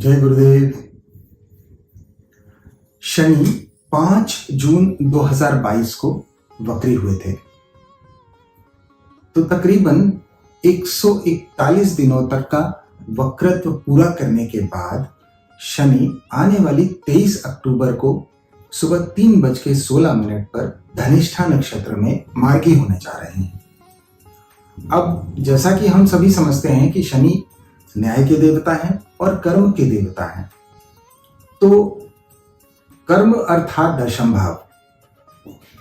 जय गुरुदेव। शनि 5 जून 2022 को वक्री हुए थे, तो तकरीबन 141 दिनों तक का वक्रत्व पूरा करने के बाद शनि आने वाली 23 अक्टूबर को सुबह 3:16 पर धनिष्ठा नक्षत्र में मार्गी होने जा रहे हैं। अब जैसा कि हम सभी समझते हैं कि शनि न्याय के देवता हैं और कर्म के देवता हैं, तो कर्म अर्थात दशम भाव।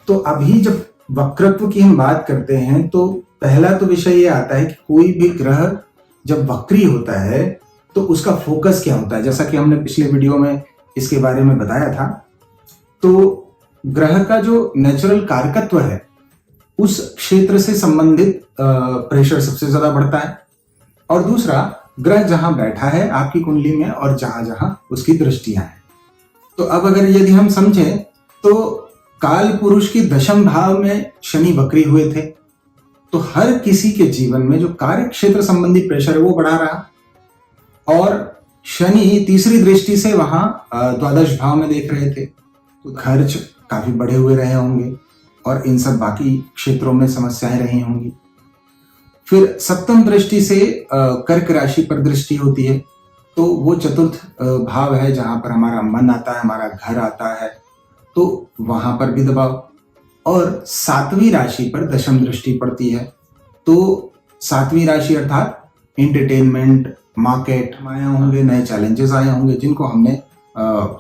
तो अभी जब वक्रत्व की हम बात करते हैं तो पहला तो विषय ये आता है कि कोई भी ग्रह जब वक्री होता है तो उसका फोकस क्या होता है। जैसा कि हमने पिछले वीडियो में इसके बारे में बताया था, तो ग्रह का जो नेचुरल कारकत्व है उस क्षेत्र से संबंधित प्रेशर सबसे ज्यादा बढ़ता है, और दूसरा ग्रह जहां बैठा है आपकी कुंडली में और जहां जहां उसकी दृष्टियां हैं। तो अब अगर यदि हम समझें तो काल पुरुष के दशम भाव में शनि वक्री हुए थे, तो हर किसी के जीवन में जो कार्य क्षेत्र संबंधी प्रेशर है वो बढ़ा रहा, और शनि तीसरी दृष्टि से वहां द्वादश भाव में देख रहे थे, तो खर्च काफी बढ़े हुए रहे होंगे और इन सब बाकी क्षेत्रों में समस्याएं रही होंगी। फिर सप्तम दृष्टि से कर्क राशि पर दृष्टि होती है, तो वो चतुर्थ भाव है जहां पर हमारा मन आता है, हमारा घर आता है, तो वहां पर भी दबाव। और सातवीं राशि पर दशम दृष्टि पड़ती है, तो सातवीं राशि अर्थात एंटरटेनमेंट, मार्केट आए होंगे, नए चैलेंजेस आए होंगे जिनको हमने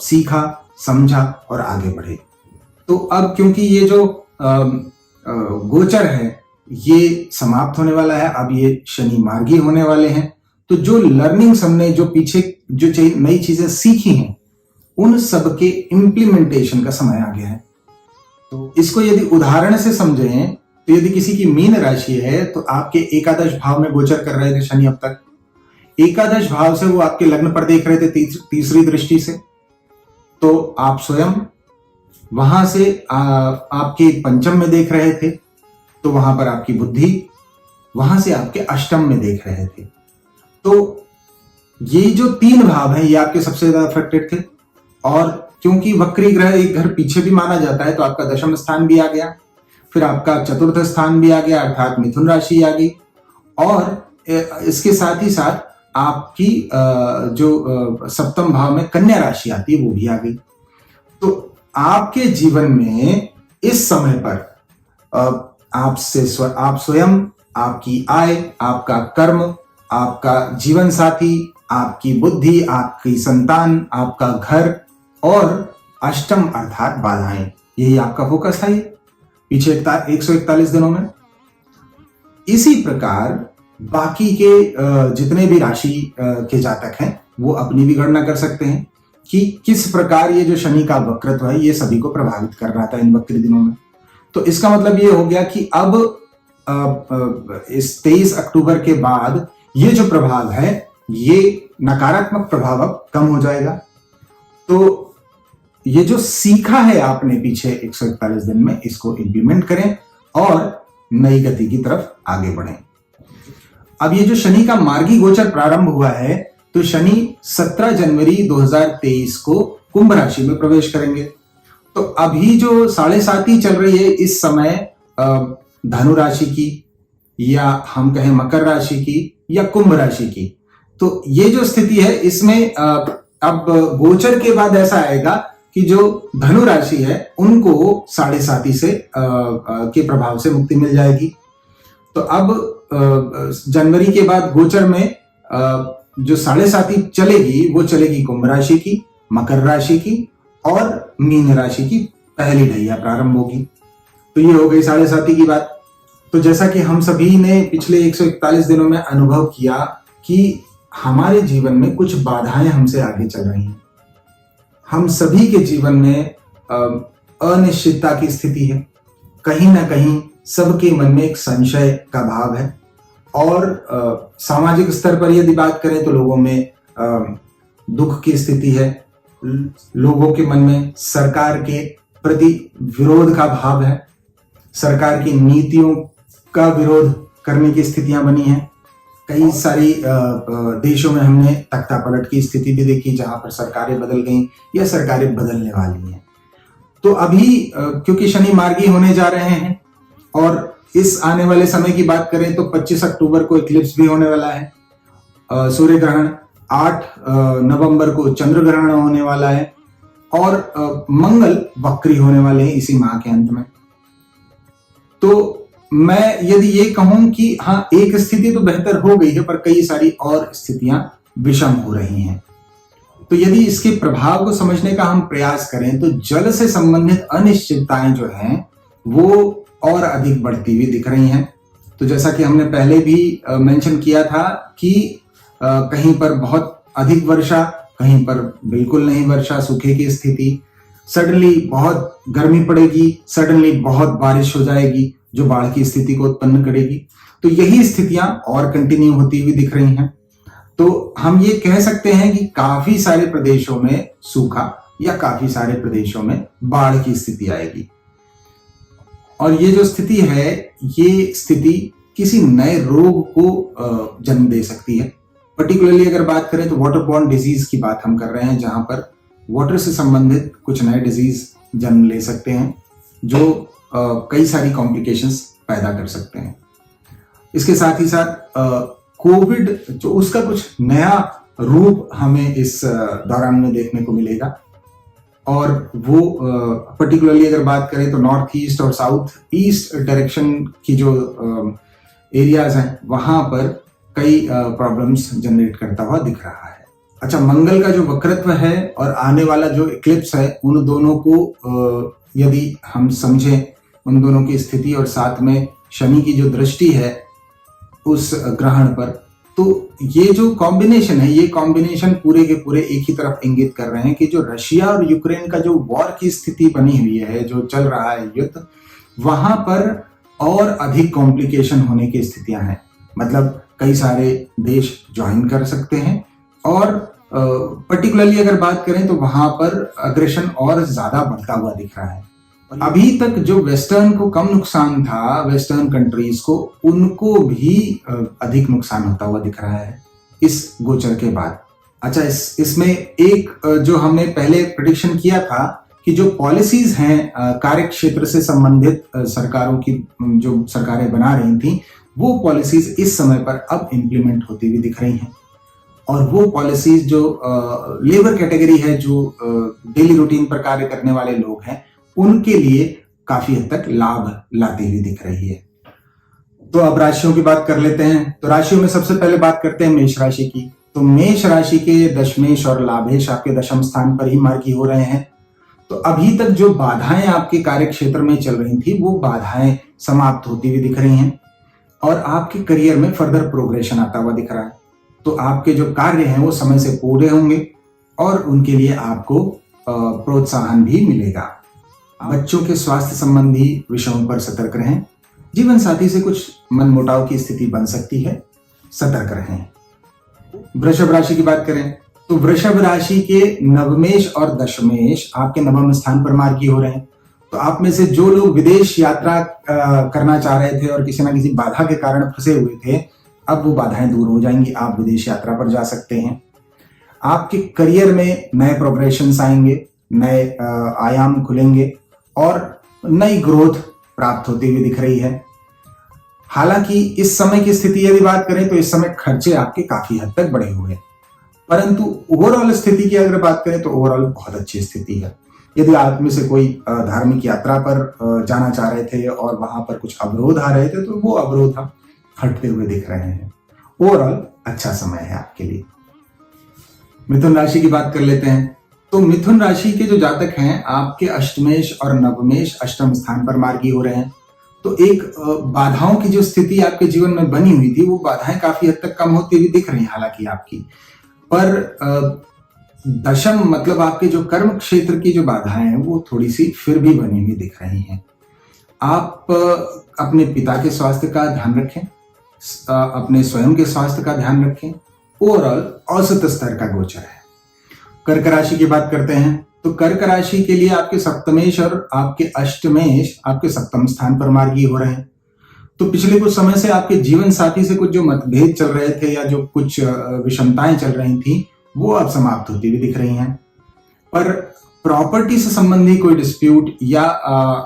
सीखा, समझा और आगे बढ़े। तो अब क्योंकि ये जो गोचर है ये समाप्त होने वाला है, अब ये शनि मार्गी होने वाले हैं, तो जो लर्निंग्स हमने जो पीछे जो नई चीजें सीखी हैं उन सब के इम्प्लीमेंटेशन का समय आ गया है। तो इसको यदि उदाहरण से समझें तो यदि किसी की मीन राशि है तो आपके एकादश भाव में गोचर कर रहे थे शनि, अब तक एकादश भाव से वो आपके लग्न पर देख रहे थे तीसरी दृष्टि से, तो आप स्वयं वहां से आपके पंचम में देख रहे थे, तो वहां पर आपकी बुद्धि वहां से आपके अष्टम में देख रहे थे। तो ये जो 3 भाव हैं ये आपके सबसे ज्यादा अफेक्टेड थे, और क्योंकि वक्री ग्रह एक घर पीछे भी माना जाता है तो आपका दशम स्थान भी आ गया, फिर आपका चतुर्थ स्थान भी आ गया अर्थात मिथुन राशि आ गई, और इसके साथ ही साथ आपकी जो सप्तम भाव में कन्या राशि आती है वो भी आ गई। तो आपके जीवन में इस समय पर आप स्वयं, आपकी आय, आपका कर्म, आपका जीवन साथी, आपकी बुद्धि, आपकी संतान, आपका घर और अष्टम अर्थात बाधाएं, यही आपका फोकस था ये पीछे 141 दिनों में। इसी प्रकार बाकी के जितने भी राशि के जातक हैं वो अपनी भी गणना कर सकते हैं कि किस प्रकार ये जो शनि का वक्रत्व है ये सभी को प्रभावित कर रहा था इन वक्री दिनों में। तो इसका मतलब ये हो गया कि अब इस 23 अक्टूबर के बाद ये जो प्रभाव है ये नकारात्मक प्रभाव अब कम हो जाएगा। तो ये जो सीखा है आपने पीछे 141 दिन में, इसको इंप्लीमेंट करें और नई गति की तरफ आगे बढ़ें। अब ये जो शनि का मार्गी गोचर प्रारंभ हुआ है, तो शनि 17 जनवरी 2023 को कुंभ राशि में प्रवेश करेंगे। तो अभी जो 7.5 चल रही है इस समय धनु राशि की, या हम कहें मकर राशि की या कुंभ राशि की, तो ये जो स्थिति है इसमें अब गोचर के बाद ऐसा आएगा कि जो धनु राशि है उनको 7.5 से के प्रभाव से मुक्ति मिल जाएगी। तो अब जनवरी के बाद गोचर में जो 7.5 चलेगी वो चलेगी कुंभ राशि की, मकर राशि की और मीन राशि की पहली ढैया प्रारंभ होगी। तो ये हो गई 7.5 की बात। तो जैसा कि हम सभी ने पिछले 141 दिनों में अनुभव किया कि हमारे जीवन में कुछ बाधाएं हमसे आगे चल रही हैं, हम सभी के जीवन में अनिश्चितता की स्थिति है, कहीं ना कहीं सबके मन में एक संशय का भाव है, और सामाजिक स्तर पर यदि बात करें तो लोगों में दुख की स्थिति है, लोगों के मन में सरकार के प्रति विरोध का भाव है, सरकार की नीतियों का विरोध करने की स्थितियां बनी हैं, कई सारी देशों में हमने तख्ता पलट की स्थिति भी देखी, जहां पर सरकारें बदल गई या सरकारें बदलने वाली हैं। तो अभी क्योंकि शनि मार्गी होने जा रहे हैं और इस आने वाले समय की बात करें तो 25 अक्टूबर को इक्लिप्स भी होने वाला है, सूर्य ग्रहण, 8 नवंबर को चंद्र ग्रहण होने वाला है और मंगल वक्री होने वाले हैं इसी माह के अंत में। तो मैं यदि ये कहूं कि हाँ, एक स्थिति तो बेहतर हो गई है पर कई सारी और स्थितियां विषम हो रही हैं। तो यदि इसके प्रभाव को समझने का हम प्रयास करें तो जल से संबंधित अनिश्चितताएं जो हैं वो और अधिक बढ़ती हुई दिख रही हैं। तो जैसा कि हमने पहले भी मेंशन किया था कि कहीं पर बहुत अधिक वर्षा, कहीं पर बिल्कुल नहीं वर्षा, सूखे की स्थिति, सडनली बहुत गर्मी पड़ेगी, सडनली बहुत बारिश हो जाएगी जो बाढ़ की स्थिति को उत्पन्न करेगी। तो यही स्थितियां और कंटिन्यू होती हुई दिख रही हैं। तो हम ये कह सकते हैं कि काफी सारे प्रदेशों में सूखा या काफी सारे प्रदेशों में बाढ़ की स्थिति आएगी। और ये जो स्थिति है, ये स्थिति किसी नए रोग को जन्म दे सकती है। पर्टिकुलरली अगर बात करें तो वाटरबॉर्न डिजीज की बात हम कर रहे हैं, जहां पर वाटर से संबंधित कुछ नए डिजीज जन्म ले सकते हैं जो कई सारी कॉम्प्लिकेशंस पैदा कर सकते हैं। इसके साथ ही साथ कोविड जो उसका कुछ नया रूप हमें इस दौरान में देखने को मिलेगा और वो पर्टिकुलरली अगर बात करें तो नॉर्थ ईस्ट और साउथ ईस्ट डायरेक्शन की जो एरियाज हैं वहां पर कई प्रॉब्लम्स जनरेट करता हुआ दिख रहा है। अच्छा, मंगल का जो वक्रत्व है और आने वाला जो इक्लिप्स है, उन दोनों को यदि हम समझें, उन दोनों की स्थिति और साथ में शनि की जो दृष्टि है उस ग्रहण पर, तो ये जो कॉम्बिनेशन है, ये कॉम्बिनेशन पूरे के पूरे एक ही तरफ इंगित कर रहे हैं कि जो रशिया और यूक्रेन का जो वॉर की स्थिति बनी हुई है, जो चल रहा है युद्ध, वहां पर और अधिक कॉम्प्लिकेशन होने की स्थितियां हैं। मतलब कई सारे देश ज्वाइन कर सकते हैं और पर्टिकुलरली अगर बात करें तो वहां पर अग्रेशन और ज्यादा बढ़ता हुआ दिख रहा है। अभी तक जो वेस्टर्न को कम नुकसान था, वेस्टर्न कंट्रीज को, उनको भी अधिक नुकसान होता हुआ दिख रहा है इस गोचर के बाद। अच्छा, इसमें एक जो हमने पहले प्रेडिक्शन किया था कि जो पॉलिसीज हैं कार्य क्षेत्र से संबंधित सरकारों की, जो सरकारें बना रही थी, वो पॉलिसीज इस समय पर अब इम्प्लीमेंट होती हुई दिख रही हैं। और वो पॉलिसीज जो लेबर कैटेगरी है, जो डेली रूटीन पर कार्य करने वाले लोग हैं, उनके लिए काफी हद तक लाभ लाती हुई दिख रही है। तो अब राशियों की बात कर लेते हैं। तो राशियों में सबसे पहले बात करते हैं मेष राशि की। तो मेष राशि के दशमेश और लाभेश आपके दशम स्थान पर ही मार्गी हो रहे हैं। तो अभी तक जो बाधाएं आपके कार्य क्षेत्र में चल रही थी, वो बाधाएं समाप्त होती हुई दिख रही हैं और आपके करियर में फर्दर प्रोग्रेशन आता हुआ दिख रहा है। तो आपके जो कार्य हैं वो समय से पूरे होंगे और उनके लिए आपको प्रोत्साहन भी मिलेगा। बच्चों के स्वास्थ्य संबंधी विषयों पर सतर्क रहें। जीवन साथी से कुछ मनमुटाव की स्थिति बन सकती है, सतर्क रहें। वृषभ राशि की बात करें तो वृषभ राशि के नवमेश और दशमेश आपके नवम स्थान पर मार्गी हो रहे हैं। तो आप में से जो लोग विदेश यात्रा करना चाह रहे थे और किसी ना किसी बाधा के कारण फंसे हुए थे, अब वो बाधाएं दूर हो जाएंगी, आप विदेश यात्रा पर जा सकते हैं। आपके करियर में नए प्रोग्रेशंस आएंगे, नए आयाम खुलेंगे और नई ग्रोथ प्राप्त होती हुई दिख रही है। हालांकि इस समय की स्थिति यदि बात करें तो इस समय खर्चे आपके काफी हद तक बढ़े हुए हैं, परंतु ओवरऑल स्थिति की अगर बात करें तो ओवरऑल बहुत अच्छी स्थिति है। यदि आप में से कोई धार्मिक यात्रा पर जाना चाह रहे थे और वहां पर कुछ अवरोध आ रहे थे, तो वो अवरोध अब हटते हुए दिख रहे हैं। ओवरऑल अच्छा समय है आपके लिए। मिथुन राशि की बात कर लेते हैं। तो मिथुन राशि के जो जातक हैं, आपके अष्टमेश और नवमेश अष्टम स्थान पर मार्गी हो रहे हैं। तो एक बाधाओं की जो स्थिति आपके जीवन में बनी हुई थी, वो बाधाएं काफी हद तक कम होती हुई दिख रही हैं हालांकि आपकी, पर दशम मतलब आपके जो कर्म क्षेत्र की जो बाधाएं हैं वो थोड़ी सी फिर भी बनी हुई दिख रही हैं। आप अपने पिता के स्वास्थ्य का ध्यान रखें, अपने स्वयं के स्वास्थ्य का ध्यान रखें। ओवरऑल औसत स्तर का गोचर है। कर्क राशि की बात करते हैं। तो कर्क राशि के लिए आपके सप्तमेश और आपके अष्टमेश आपके सप्तम स्थान पर मार्गी हो रहे हैं। तो पिछले कुछ समय से आपके जीवन साथी से कुछ जो मतभेद चल रहे थे या जो कुछ विषमताएं चल रही थी वो अब समाप्त होती हुई दिख रही हैं। पर प्रॉपर्टी से संबंधी कोई डिस्प्यूट या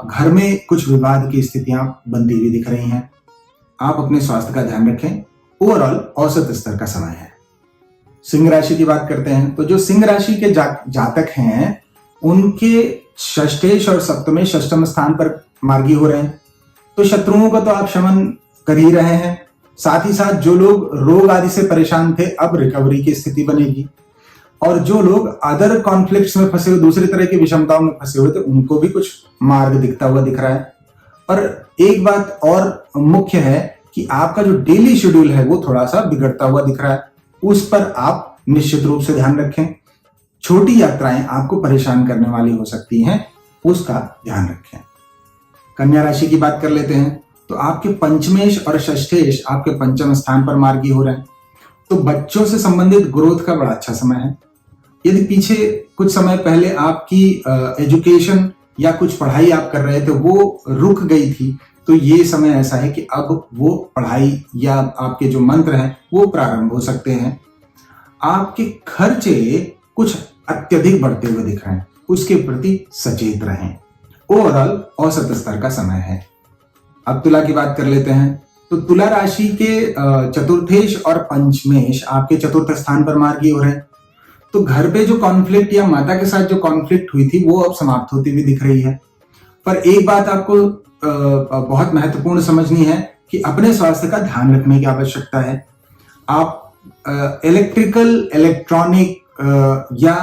घर में कुछ विवाद की स्थितियां बनती हुई दिख रही हैं। आप अपने स्वास्थ्य का ध्यान रखें। ओवरऑल औसत स्तर का समय है। सिंह राशि की बात करते हैं तो जो सिंह राशि के जातक हैं उनके षष्ठेश और सप्तमेश षष्ठम स्थान पर मार्गी हो रहे हैं, तो शत्रुओं का तो आप शमन कर ही रहे हैं। साथ ही साथ जो लोग रोग आदि से परेशान थे अब रिकवरी की स्थिति बनेगी, और जो लोग अदर कॉन्फ्लिक्ट्स में फंसे हुए, दूसरी तरह की विषमताओं में फंसे हुए थे, उनको भी कुछ मार्ग दिखता हुआ दिख रहा है। पर एक बात और मुख्य है कि आपका जो डेली शेड्यूल है वो थोड़ा सा बिगड़ता हुआ दिख रहा है, उस पर आप निश्चित रूप से ध्यान रखें। छोटी यात्राएं आपको परेशान करने वाली हो सकती हैं, उसका ध्यान रखें। कन्या राशि की बात कर लेते हैं तो आपके पंचमेश और षष्ठेश आपके पंचम स्थान पर मार्गी हो रहे हैं, तो बच्चों से संबंधित ग्रोथ का बड़ा अच्छा समय है। यदि पीछे कुछ समय पहले आपकी एजुकेशन या कुछ पढ़ाई आप कर रहे थे वो रुक गई थी, तो ये समय ऐसा है कि अब वो पढ़ाई या आपके जो मंत्र हैं वो प्रारंभ हो सकते हैं। आपके खर्चे कुछ अत्यधिक बढ़ते हुए दिख रहे हैं, उसके प्रति सचेत रहें। ओवरऑल औसत स्तर का समय है। अब तुला की बात कर लेते हैं तो तुला राशि के चतुर्थेश और पंचमेश आपके चतुर्थ स्थान पर मार्गी हो रहे हैं, तो घर पे जो कॉन्फ्लिक्ट या माता के साथ जो कॉन्फ्लिक्ट हुई थी वो अब समाप्त होती हुई दिख रही है। पर एक बात आपको बहुत महत्वपूर्ण समझनी है कि अपने स्वास्थ्य का ध्यान रखने की आवश्यकता है। आप इलेक्ट्रिकल, इलेक्ट्रॉनिक या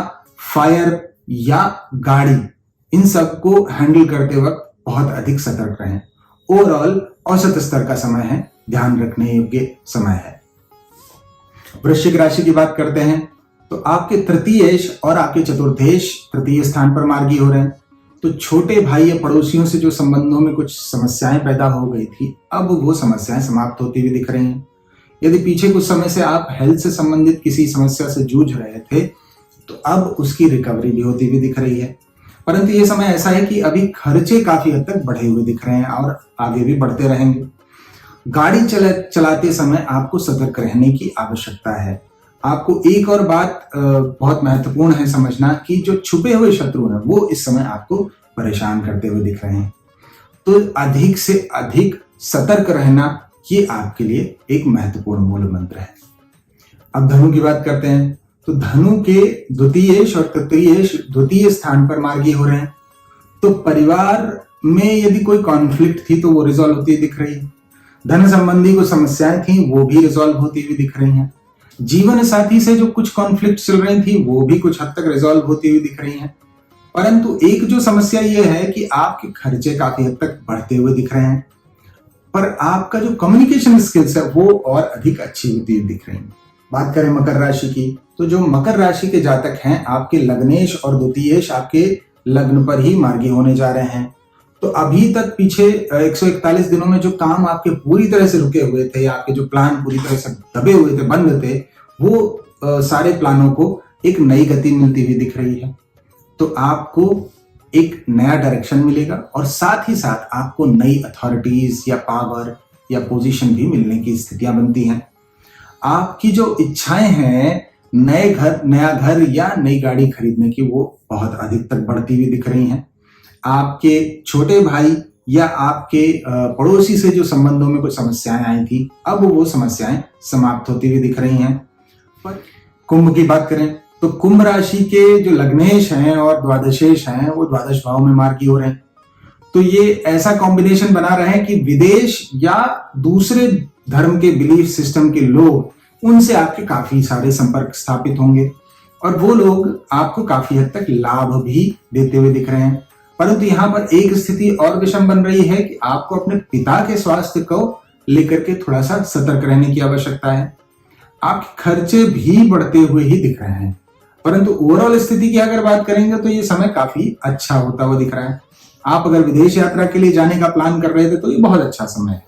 फायर या गाड़ी, इन सब को हैंडल करते वक्त बहुत अधिक सतर्क रहें। ओवरऑल औसत स्तर का समय है, ध्यान रखने योग्य समय है। वृश्चिक राशि की बात करते हैं तो आपके तृतीयेश और आपके चतुर्थेश तृतीय स्थान पर मार्गी हो रहे हैं, तो छोटे भाई या पड़ोसियों से जो संबंधों में कुछ समस्याएं पैदा हो गई थी अब वो समस्याएं समाप्त होती हुई दिख रही हैं। यदि पीछे कुछ समय से आप हेल्थ से संबंधित किसी समस्या से जूझ रहे थे तो अब उसकी रिकवरी भी होती हुई दिख रही है। परंतु ये समय ऐसा है कि अभी खर्चे काफी हद तक बढ़े हुए दिख रहे हैं और आगे भी बढ़ते रहेंगे। गाड़ी चलाते समय आपको सतर्क रहने की आवश्यकता है। आपको एक और बात बहुत महत्वपूर्ण है समझना कि जो छुपे हुए शत्रु हैं वो इस समय आपको परेशान करते हुए दिख रहे हैं, तो अधिक से अधिक सतर्क रहना ये आपके लिए एक महत्वपूर्ण मूल मंत्र है। अब धनु की बात करते हैं तो धनु के द्वितीयेश और तृतीयेश द्वितीय स्थान पर मार्गी हो रहे हैं, तो परिवार में यदि कोई कॉन्फ्लिक्ट थी तो वो रिजॉल्व होती दिख रही है। धन संबंधी कुछ समस्याएं थी वो भी रिजॉल्व होती हुई दिख रही हैं। जीवन साथी से जो कुछ कॉन्फ्लिक्ट चल रही थी वो भी कुछ हद तक रिजॉल्व होती हुई दिख रही हैं। परंतु एक जो समस्या ये है कि आपके खर्चे काफी हद तक बढ़ते हुए दिख रहे हैं, पर आपका जो कम्युनिकेशन स्किल्स है वो और अधिक अच्छी होती हुई दिख रही है। बात करें मकर राशि की तो जो मकर राशि के जातक हैं आपके लग्नेश और द्वितीयेश आपके लग्न पर ही मार्गी होने जा रहे हैं, तो अभी तक पीछे 141 दिनों में जो काम आपके पूरी तरह से रुके हुए थे या आपके जो प्लान पूरी तरह से दबे हुए थे, बंद थे, वो सारे प्लानों को एक नई गति मिलती हुई दिख रही है। तो आपको एक नया डायरेक्शन मिलेगा और साथ ही साथ आपको नई अथॉरिटीज या पावर या पोजीशन भी मिलने की स्थितियां बनती हैं। आपकी जो इच्छाएं हैं नया घर या नई गाड़ी खरीदने की वो बहुत अधिक तक बढ़ती हुई दिख रही हैं। आपके छोटे भाई या आपके पड़ोसी से जो संबंधों में कुछ समस्याएं आई थी अब वो समस्याएं समाप्त होती हुई दिख रही हैं। पर कुंभ की बात करें तो कुंभ राशि के जो लग्नेश हैं और द्वादशेश हैं वो द्वादश भाव में मार्गी हो रहे हैं, तो ये ऐसा कॉम्बिनेशन बना रहे हैं कि विदेश या दूसरे धर्म के बिलीफ सिस्टम के लोग उनसे आपके काफी सारे संपर्क स्थापित होंगे और वो लोग आपको काफी हद तक लाभ भी देते हुए दिख रहे हैं। परंतु यहाँ पर एक स्थिति और विषम बन रही है कि आपको अपने पिता के स्वास्थ्य को लेकर के थोड़ा सा सतर्क रहने की आवश्यकता है। आपके खर्चे भी बढ़ते हुए ही दिख रहे हैं, परंतु ओवरऑल स्थिति की अगर बात करेंगे तो ये समय काफी अच्छा होता हुआ दिख रहा है। आप अगर विदेश यात्रा के लिए जाने का प्लान कर रहे थे तो ये बहुत अच्छा समय है।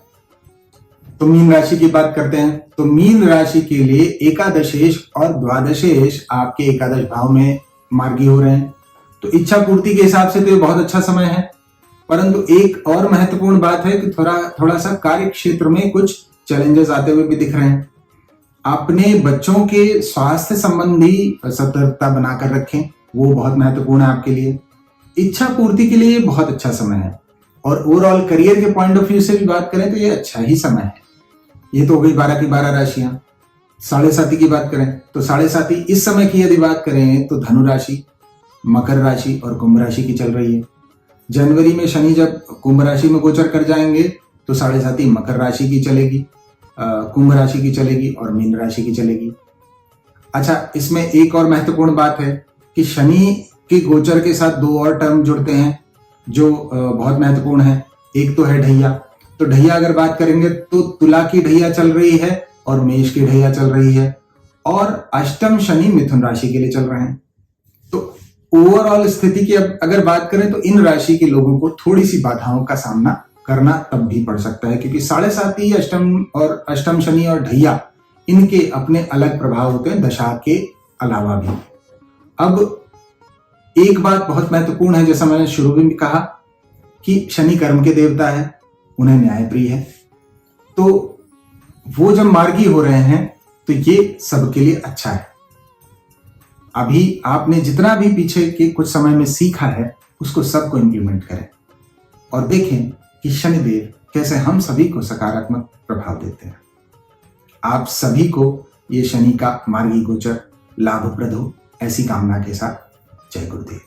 तो मीन राशि की बात करते हैं तो मीन राशि के लिए एकादशेश और द्वादशेश आपके एकादश भाव में मार्गी हो रहे हैं, तो इच्छा पूर्ति के हिसाब से तो ये बहुत अच्छा समय है। परंतु एक और महत्वपूर्ण बात है कि थोड़ा सा कार्य क्षेत्र में कुछ चैलेंजेस आते हुए भी दिख रहे हैं। अपने बच्चों के स्वास्थ्य संबंधी सतर्कता बनाकर रखें, वो बहुत महत्वपूर्ण है आपके लिए। इच्छा पूर्ति के लिए बहुत अच्छा समय है, और ओवरऑल करियर के पॉइंट ऑफ व्यू से भी बात करें तो ये अच्छा ही समय है। ये तो हो गई 12 की 12 राशियां। साढ़े साथी की बात करें तो साढ़े साथी इस समय की यदि बात करें तो धनु राशि, मकर राशि और कुंभ राशि की चल रही है। जनवरी में शनि जब कुंभ राशि में गोचर कर जाएंगे तो साढ़े साथी मकर राशि की चलेगी, कुंभ राशि की चलेगी और मीन राशि की चलेगी। अच्छा, इसमें एक और महत्वपूर्ण बात है कि शनि के गोचर के साथ दो और टर्म जुड़ते हैं जो बहुत महत्वपूर्ण है। एक तो है ढैया, तो ढैया अगर बात करेंगे तो तुला की ढैया चल रही है और मेष की ढैया चल रही है, और अष्टम शनि मिथुन राशि के लिए चल रहे हैं। तो ओवरऑल स्थिति की अब अगर बात करें तो इन राशि के लोगों को थोड़ी सी बाधाओं का सामना करना तब भी पड़ सकता है, क्योंकि साढ़े साथी, अष्टम शनि और ढैया, इनके अपने अलग प्रभाव होते हैं दशा के अलावा भी। अब एक बात बहुत महत्वपूर्ण है, जैसा मैंने शुरू में कहा कि शनि कर्म के देवता है, उन्हें न्याय प्रिय है, तो वो जब मार्गी हो रहे हैं तो ये सबके लिए अच्छा है। अभी आपने जितना भी पीछे के कुछ समय में सीखा है उसको सबको इंप्लीमेंट करें और देखें कि शनिदेव कैसे हम सभी को सकारात्मक प्रभाव देते हैं। आप सभी को ये शनि का मार्गी गोचर लाभप्रद हो, ऐसी कामना के साथ जय गुरुदेव।